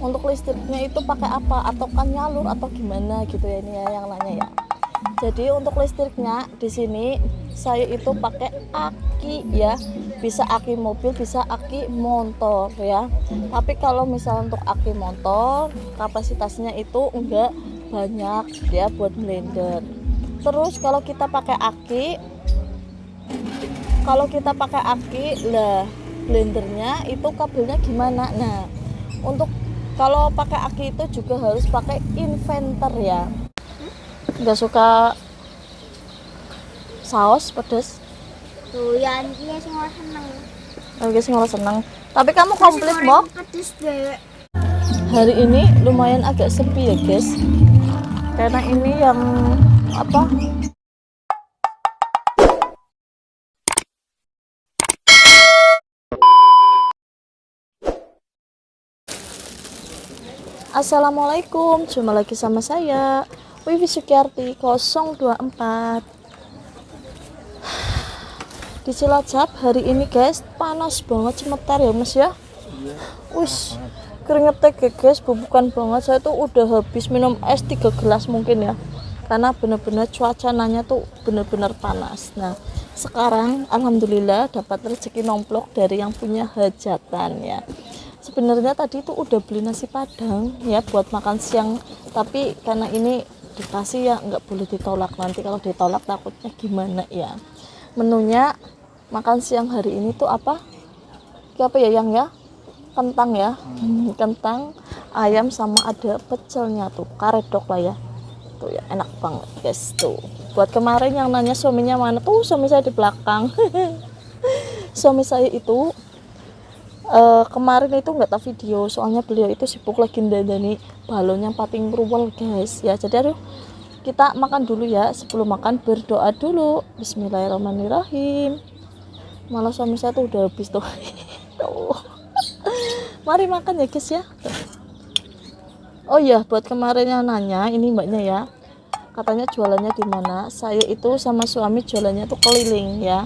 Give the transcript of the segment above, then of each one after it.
untuk listriknya itu pakai apa, atau kan nyalur atau gimana gitu ya, ini ya yang nanya ya. Jadi untuk listriknya di sini saya itu pakai aki ya, bisa aki mobil, bisa aki motor ya. Tapi kalau misal untuk aki motor kapasitasnya itu enggak banyak ya buat blender. Terus kalau kita pakai aki lah, blendernya itu kabelnya gimana? Nah, untuk kalau pakai aki itu juga harus pakai inverter ya. Nggak suka saus pedes? Tuh ya, iya sih nggak seneng. Oke, sih nggak seneng. Tapi kamu komplit Mbok. Pedes deh. Hari ini lumayan agak sepi ya guys. Karena ini yang apa? Assalamualaikum, jumpa lagi sama saya Wiwi Sukiarti 024 di Cilacap. Hari ini guys panas banget, cemetar ya mas ya. Wis keringetnya guys, bubukan banget. Saya tuh udah habis minum es 3 gelas mungkin ya, karena bener-bener cuaca nanya tuh bener-bener panas. Nah sekarang alhamdulillah dapat rezeki nomplok dari yang punya hajatan ya. Sebenarnya tadi itu udah beli nasi padang ya buat makan siang, tapi karena ini dikasih ya nggak boleh ditolak, nanti kalau ditolak takutnya gimana ya. Menunya makan siang hari ini tuh apa ya yang ya, kentang ya, kentang ayam sama ada pecelnya tuh, karedok lah ya tuh ya, enak banget guys tuh. Buat kemarin yang nanya suaminya mana, tuh suami saya di belakang. Suami saya itu kemarin itu nggak tahu video, soalnya beliau itu sibuk lagi dandani balonnya pating ruwel guys ya. Jadi aduh, kita makan dulu ya. Sebelum makan berdoa dulu, bismillahirrahmanirrahim. Malah suami saya tuh udah habis tuh. Tuh. Mari makan ya guys ya. Oh iya, buat kemarin yang nanya, ini mbaknya ya, katanya jualannya di mana. Saya itu sama suami jualannya tuh keliling ya.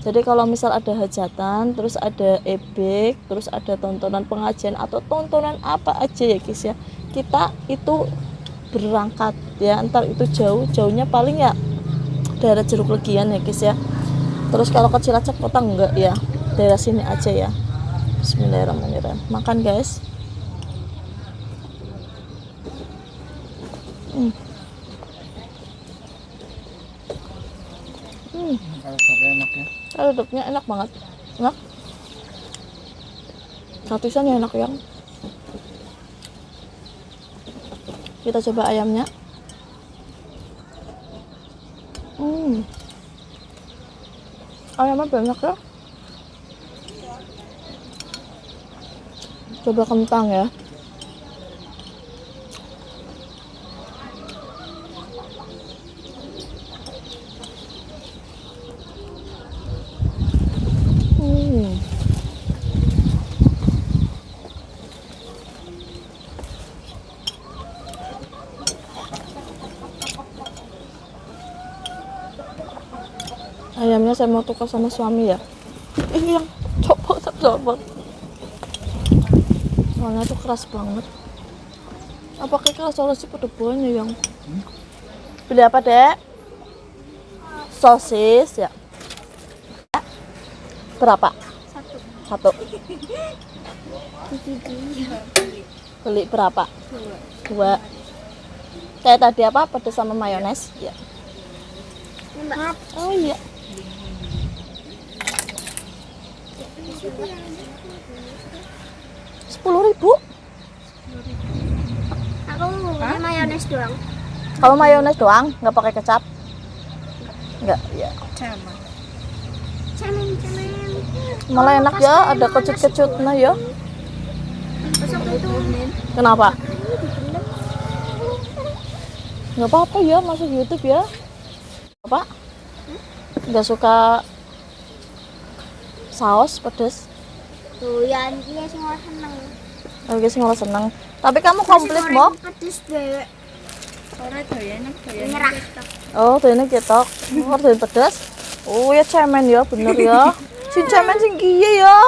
Jadi kalau misal ada hajatan, terus ada ebek, terus ada tontonan pengajian atau tontonan apa aja ya guys ya, kita itu berangkat ya. Entar itu jauhnya paling ya daerah Jeruk Legian ya guys ya. Terus kalau ke Cilacap kota enggak ya, daerah sini aja ya. Bismillahirrahmanirrahim. Makan guys. Redupnya enak banget, enak. Gratisannya enak yang. Kita coba ayamnya. Ayamnya banyak ya. Coba kentang ya. Ayamnya saya mau tukar sama suami ya. Yang copot. Soalnya tuh keras banget. Apa kayak keras soalnya sih pada buahnya yang. Beli apa dek? Sosis ya. Berapa? Satu. Beli berapa? Dua. Kayak tadi apa? Pedas sama mayones ya. Oh iya. 10.000. Aku mau mayones doang. Kalau mayones doang, nggak pakai kecap? Nggak, ya. Cemen. Malah enak ya, ada kecut-kecutnya ya. Besok itu. Kenapa? Nggak apa-apa ya, masuk YouTube ya. Apa? Nggak suka saus pedes? Tuh ya, iya sih nggak seneng. Oke, sih nggak seneng. Tapi kamu komplit Mbok. Pedes deh. Ora doyan Nyerah. Oh, tuh ini ketok. Oh, tuh pedes. Oh ya cemen ya, bener ya. Sing cemen sing kiye ya.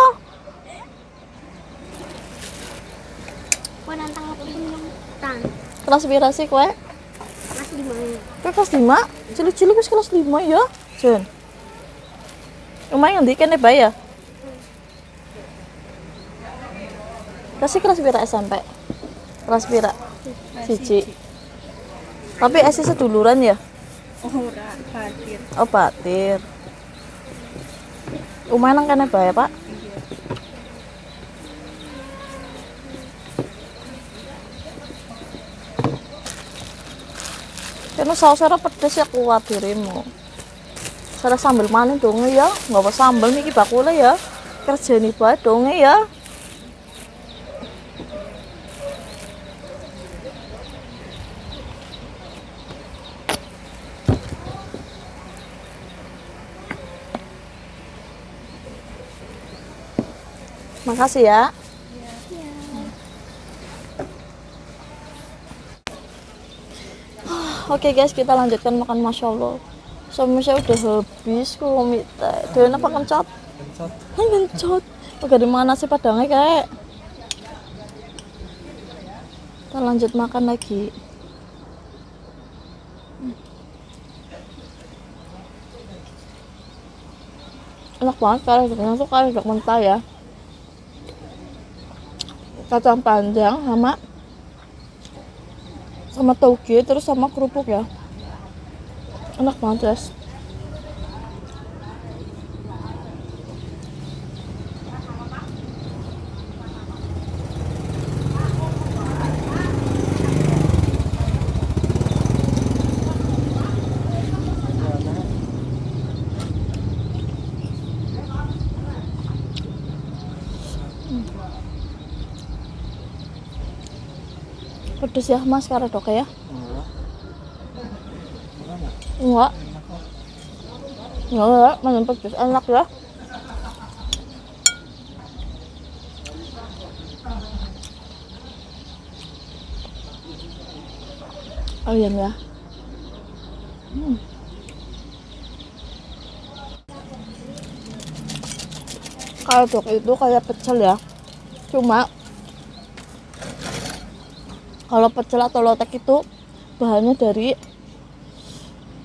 Kau nantang aku minum tan. Kelas pira sih kowe? Mas di mana? Kowe kelas 5? Cilik-cilik wis kelas 5 ya, Jen. Lumayan ndi kene bae ya? Kasih kelas pira SMP? Kelas pira? Siji. Tapi esi seduluran ya? Ora, batir. Oh, Batir. Lumayan nang kene bae, Pak. Kena saus-sausnya pedes ya kuat dirimu. Saya sambal maning dong ya, nggak apa sambal niki bakule ya. Kerjani bae dong ya. Makasih ya. Oke guys, kita lanjutkan makan. Masya Allah, suami saya udah habis komik teh. Doyan apa kencot? Kencot. Kencot. Oke, di mana sih padangnya kayak? Kita lanjut makan lagi. Enak banget kare doknya tuh kare dok mentah ya. Kacang panjang sama toge terus sama kerupuk ya. Enak banget guys. Pedes ya mas kare dok ya? Enggak. Enggak, mana pedes enak ya. Ayam ya. Kalau dok itu kayak pecel ya. Cuma kalau pecel atau lotek itu bahannya dari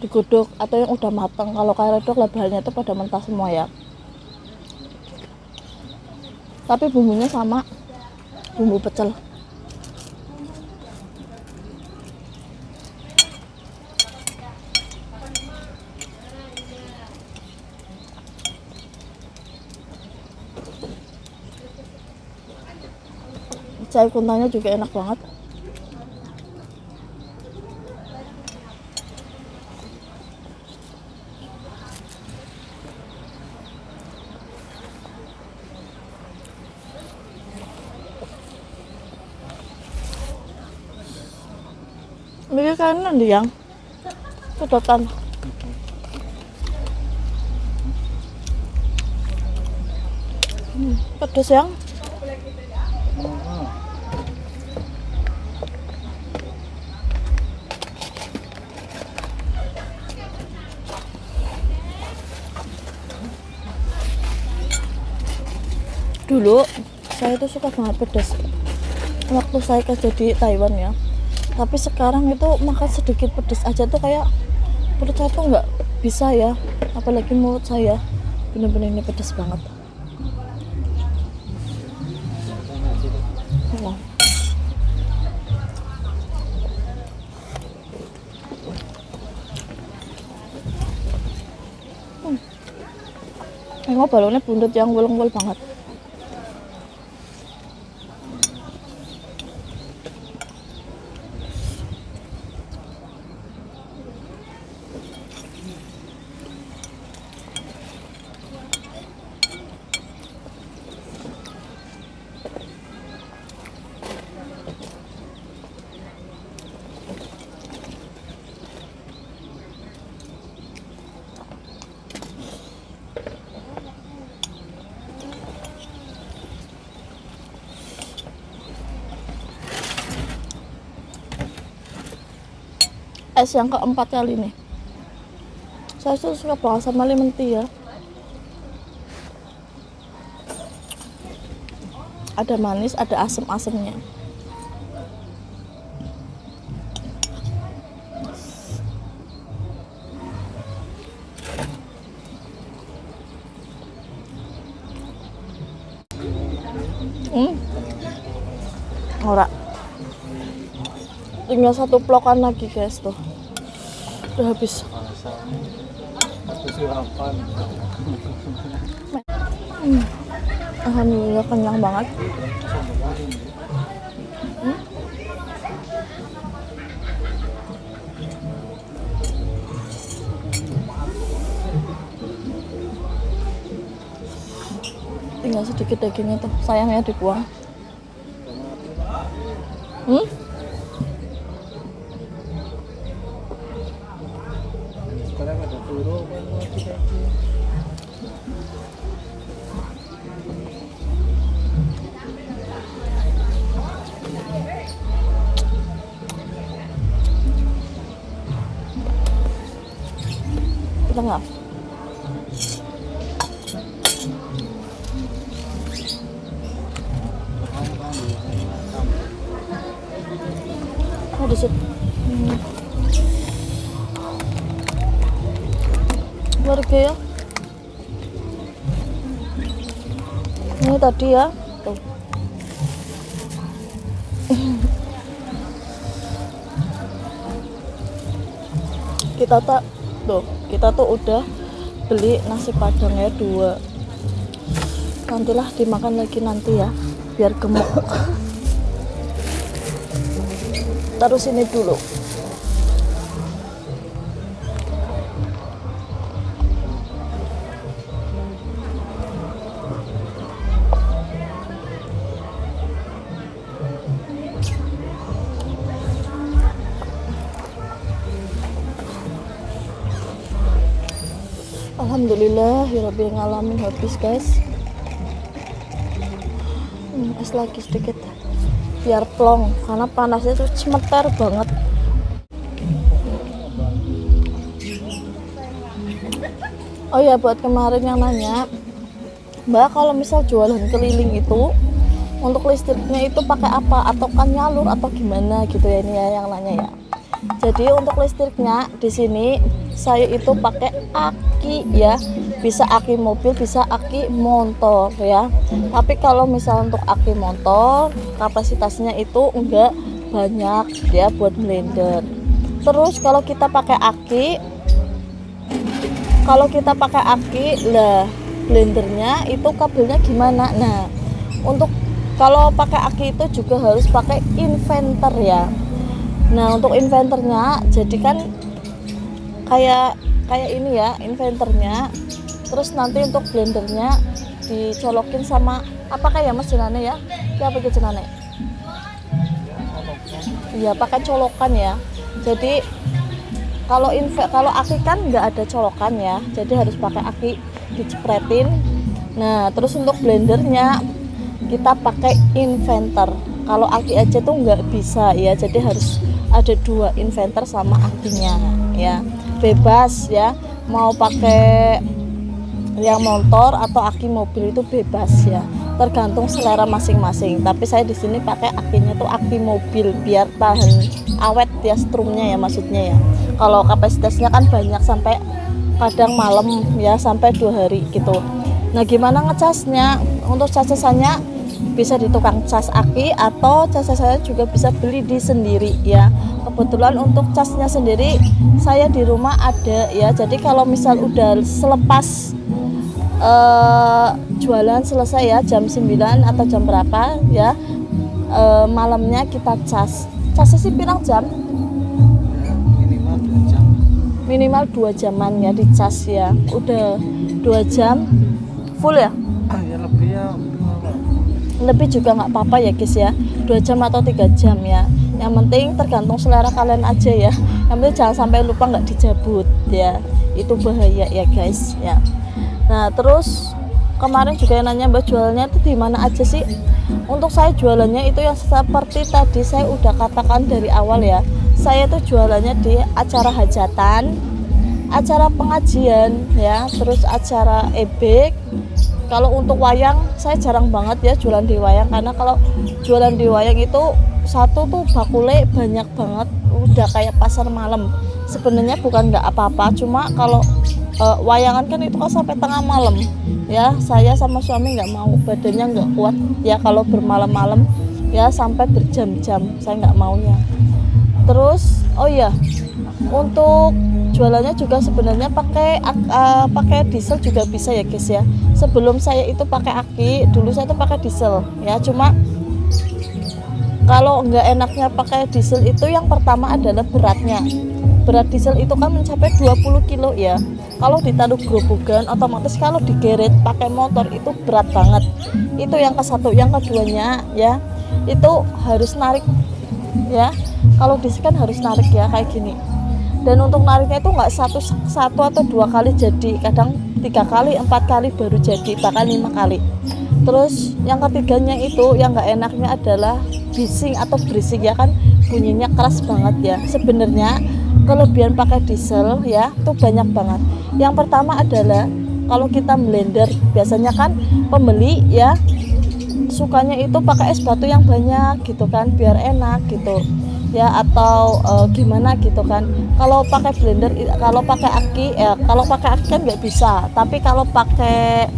digodok atau yang udah matang. Kalau karedok lah bahannya itu pada mentah semua ya. Tapi bumbunya sama bumbu pecel. Cai kuntanya juga enak banget. Ini kan nanti yang sedotan. Pedes yang. Dulu saya tuh suka banget pedas waktu saya kerja di Taiwan ya. Tapi sekarang itu makan sedikit pedas aja tuh kayak perut saya tuh nggak bisa ya. Apalagi mulut saya bener-bener ini pedas banget. Nah. Emang balonnya buntut yang weleng-weleng banget. Es yang keempat kali nih. Saya tuh suka banget sama lemon tea ya. Ada manis, ada asam-asamnya. Ora. Tinggal satu plokan lagi guys tuh. Udah habis. Satu sirapan. Alhamdulillah kenyang banget. Tinggal sedikit dagingnya tuh, sayangnya dibuang. Sekarang ada turo kan lagi. Kita nggak? Oh, di situ. Warga ya. Ini tadi ya. Tuh. Kita tuh udah beli nasi padangnya 2. Nantilah dimakan lagi nanti ya, biar gemuk. Taruh sini dulu. Alhamdulillah hirabbil alamin habis guys. Es lagi sedikit biar plong karena panasnya tuh cemeter banget. Oh ya, buat kemarin yang nanya, Mbak kalau misal jualan keliling itu untuk listriknya itu pakai apa, atau kan nyalur atau gimana gitu ya, ini ya yang nanya ya. Jadi untuk listriknya di sini saya itu pakai aki ya, bisa aki mobil, bisa aki motor ya. Tapi kalau misal untuk aki motor kapasitasnya itu enggak banyak ya buat blender. Terus kalau kita pakai aki lah blendernya itu kabelnya gimana? Nah, untuk kalau pakai aki itu juga harus pakai inverter ya. Nah, untuk inverternya jadi kan kayak ini ya inverternya. Terus nanti untuk blendernya dicolokin sama apa kayak Mas jenane ya? Apa ke jenane? Iya, pakai colokan ya. Jadi kalau aki kan nggak ada colokan ya. Jadi harus pakai aki dicepretin. Nah, terus untuk blendernya kita pakai inverter. Kalau aki aja tuh nggak bisa ya. Jadi harus ada 2 inverter sama akinya ya. Bebas ya, mau pakai yang motor atau aki mobil itu bebas ya, tergantung selera masing-masing. Tapi saya di sini pakai akinya tuh aki mobil biar tahan awet ya, strumnya ya maksudnya ya. Kalau kapasitasnya kan banyak sampai kadang malam ya, sampai 2 hari gitu. Nah, gimana ngecasnya? Untuk casasannya bisa di tukang cas aki atau casasannya juga bisa beli di sendiri ya. Kebetulan untuk casnya sendiri saya di rumah ada ya. Jadi kalau misal udah selepas jualan selesai ya, jam 9 atau jam berapa ya, malamnya kita cas. Casnya sih pirang jam? Minimal 2 jam. Minimal 2 jaman ya di cas ya. Udah 2 jam full ya? Ya lebih ya. Lebih juga nggak apa-apa ya guys ya, 2 jam atau 3 jam ya. Yang penting tergantung selera kalian aja ya. Yang penting jangan sampai lupa nggak dijabut ya, itu bahaya ya guys ya. Nah, terus kemarin juga yang nanya Mbak jualannya itu di mana aja sih? Untuk saya jualannya itu yang seperti tadi saya udah katakan dari awal ya. Saya tuh jualannya di acara hajatan, acara pengajian ya, terus acara ebek. Kalau untuk wayang saya jarang banget ya jualan di wayang, karena kalau jualan di wayang itu satu tuh bakule banyak banget, udah kayak pasar malam. Sebenarnya bukan nggak apa-apa, cuma kalau wayangan kan itu kan sampai tengah malam ya. Saya sama suami nggak mau, badannya nggak kuat ya kalau bermalam-malam ya sampai berjam-jam, saya nggak maunya. Terus oh iya, untuk jualannya juga sebenarnya pakai diesel juga bisa ya guys ya. Sebelum saya itu pakai aki, dulu saya itu pakai diesel ya. Cuma kalau nggak enaknya pakai diesel itu yang pertama adalah beratnya. Berat diesel itu kan mencapai 20 kilo ya. Kalau ditaruh gerobogan otomatis kalau digeret pakai motor itu berat banget. Itu yang ke satu. Yang keduanya ya, itu harus narik ya. Kalau diesel kan harus narik ya kayak gini. Dan untuk nariknya itu nggak satu atau 2 kali jadi, kadang 3 kali, 4 kali baru jadi, bahkan 5 kali. Terus yang ketiganya itu yang nggak enaknya adalah bising atau berisik ya kan, bunyinya keras banget ya. Sebenarnya kelebihan pakai diesel ya itu banyak banget. Yang pertama adalah kalau kita blender, biasanya kan pembeli ya sukanya itu pakai es batu yang banyak gitu kan biar enak gitu ya, atau gimana gitu kan. Kalau pakai blender, kalau pakai aki ya, kalau pakai aki kan nggak bisa, tapi kalau pakai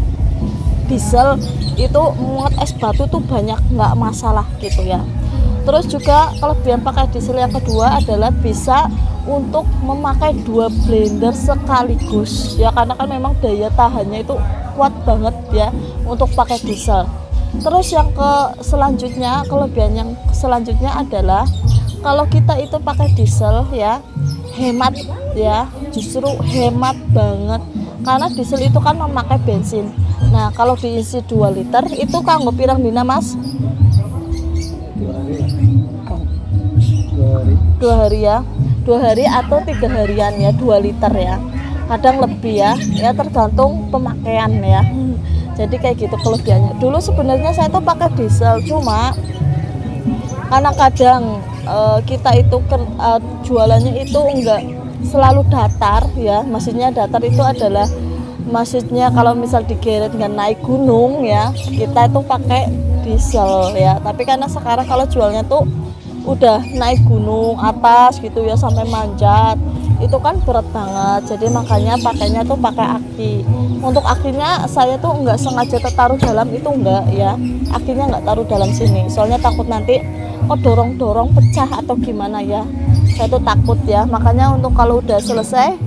diesel itu muat es batu tuh banyak, nggak masalah gitu ya. Terus juga kelebihan pakai diesel yang kedua adalah bisa untuk memakai 2 blender sekaligus ya, karena kan memang daya tahannya itu kuat banget ya untuk pakai diesel. Terus yang selanjutnya, kelebihan yang selanjutnya adalah kalau kita itu pakai diesel ya hemat ya, justru hemat banget karena diesel itu kan memakai bensin. Nah kalau diisi 2 liter itu kanggo pirang dina mas? 2 hari ya, 2 hari atau 3 harian ya, 2 liter ya, kadang lebih ya tergantung pemakaian ya. Jadi kayak gitu kelebihannya. Dulu sebenarnya saya tuh pakai diesel, cuma karena kadang kita itu jualannya itu enggak selalu datar ya. Maksudnya datar itu adalah maksudnya kalau misal digeret nggak naik gunung ya, kita itu pakai diesel ya. Tapi karena sekarang kalau jualnya tuh udah naik gunung atas gitu ya, sampai manjat, itu kan berat banget. Jadi makanya pakainya tuh pakai aki. Untuk akinya saya tuh nggak sengaja taruh dalam itu, enggak ya, akinya nggak taruh dalam sini, soalnya takut nanti dorong pecah atau gimana ya, saya tuh takut ya. Makanya untuk kalau udah selesai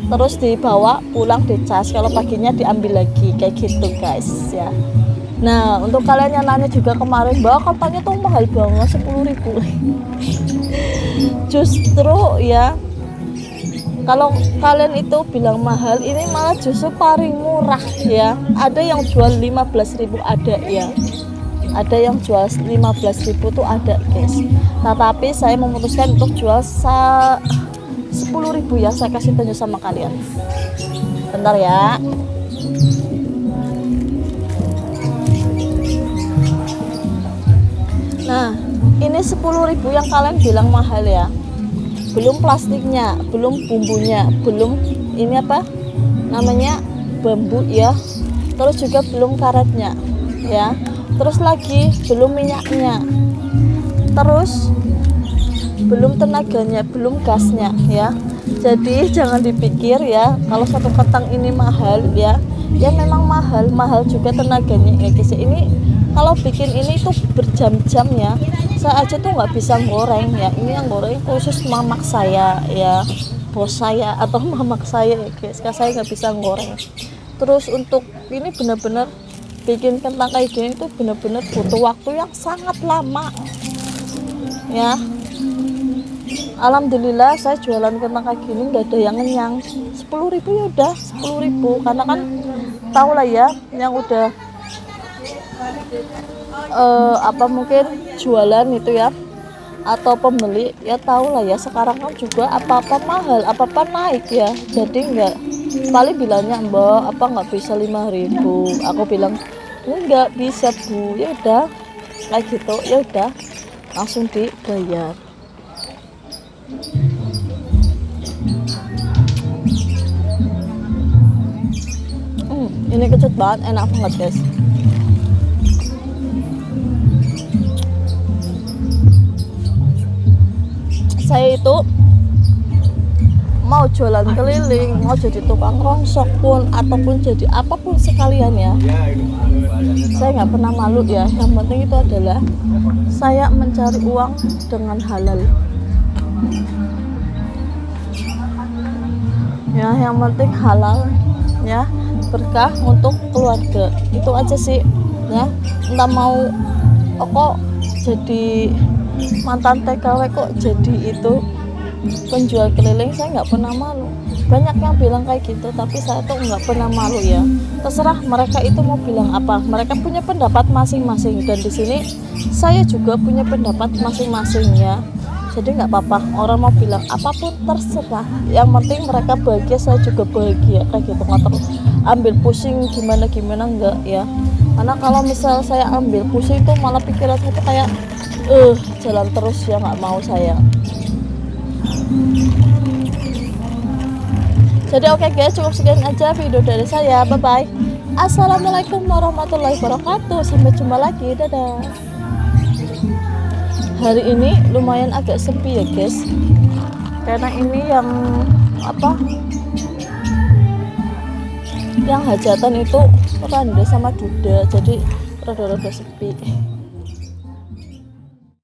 terus dibawa pulang dicas, kalau paginya diambil lagi kayak gitu guys ya. Nah untuk kalian yang nanya juga kemarin bahwa katanya tuh mahal banget 10.000 justru ya, kalau kalian itu bilang mahal, ini malah justru paling murah ya. Ada yang jual 15.000 ada ya, ada yang jual 15.000 tuh ada guys. Nah tapi saya memutuskan untuk jual 10.000 ya, saya kasih tunjuk sama kalian. Bentar ya. Nah ini 10.000 yang kalian bilang mahal ya, belum plastiknya, belum bumbunya, belum ini apa namanya bambu ya, terus juga belum karetnya ya, terus lagi belum minyaknya, terus belum tenaganya, belum gasnya ya. Jadi jangan dipikir ya kalau satu ketang ini mahal ya, ya memang mahal juga tenaganya ya guys. Ini kalau bikin ini tuh berjam-jam ya, saya aja tuh nggak bisa goreng ya. Ini yang goreng khusus mamak saya ya, bos saya atau mamak saya ya guys, karena saya nggak bisa goreng. Terus untuk ini benar-benar bikin kentang kayak gini tuh benar-benar butuh waktu yang sangat lama ya. Alhamdulillah saya jualan kentang kayak gini udah ada yang ngenyang. 10.000 ya udah 10.000, karena kan tahu lah ya yang udah apa mungkin jualan itu ya atau pembeli ya tahu lah ya, sekarang kan juga apa-apa mahal, apa-apa naik ya. Jadi enggak, paling bilangnya mbak apa nggak bisa 5.000, aku bilang enggak bisa bu, ya udah kayak gitu, ya udah langsung dibayar. Ini kecut banget, enak banget guys. Saya itu mau jualan keliling, mau jadi tukang rongsok pun ataupun jadi apapun sekalian ya, saya nggak pernah malu ya. Yang penting itu adalah saya mencari uang dengan halal ya, yang penting halal ya, berkah untuk keluarga, itu aja sih ya. Entah mau kok jadi mantan TKW kok jadi itu penjual keliling, saya nggak pernah malu. Banyak yang bilang kayak gitu, tapi saya tuh nggak pernah malu ya. Terserah mereka itu mau bilang apa, mereka punya pendapat masing-masing, dan di sini saya juga punya pendapat masing-masing ya. Jadi nggak apa-apa orang mau bilang apapun, terserah. Yang penting mereka bahagia, saya juga bahagia, kayak gitu. Nggak terus ambil pusing gimana enggak ya. Karena kalau misal saya ambil pusing itu malah pikiran saya tuh kayak jalan terus ya, nggak mau saya. Jadi oke guys, cukup sekian aja video dari saya. Bye bye. Assalamualaikum warahmatullahi wabarakatuh. Sampai jumpa lagi. Dadah. Hari ini lumayan agak sepi ya guys, karena ini yang hajatan itu Randa sama Duda, jadi rada-rada sepi.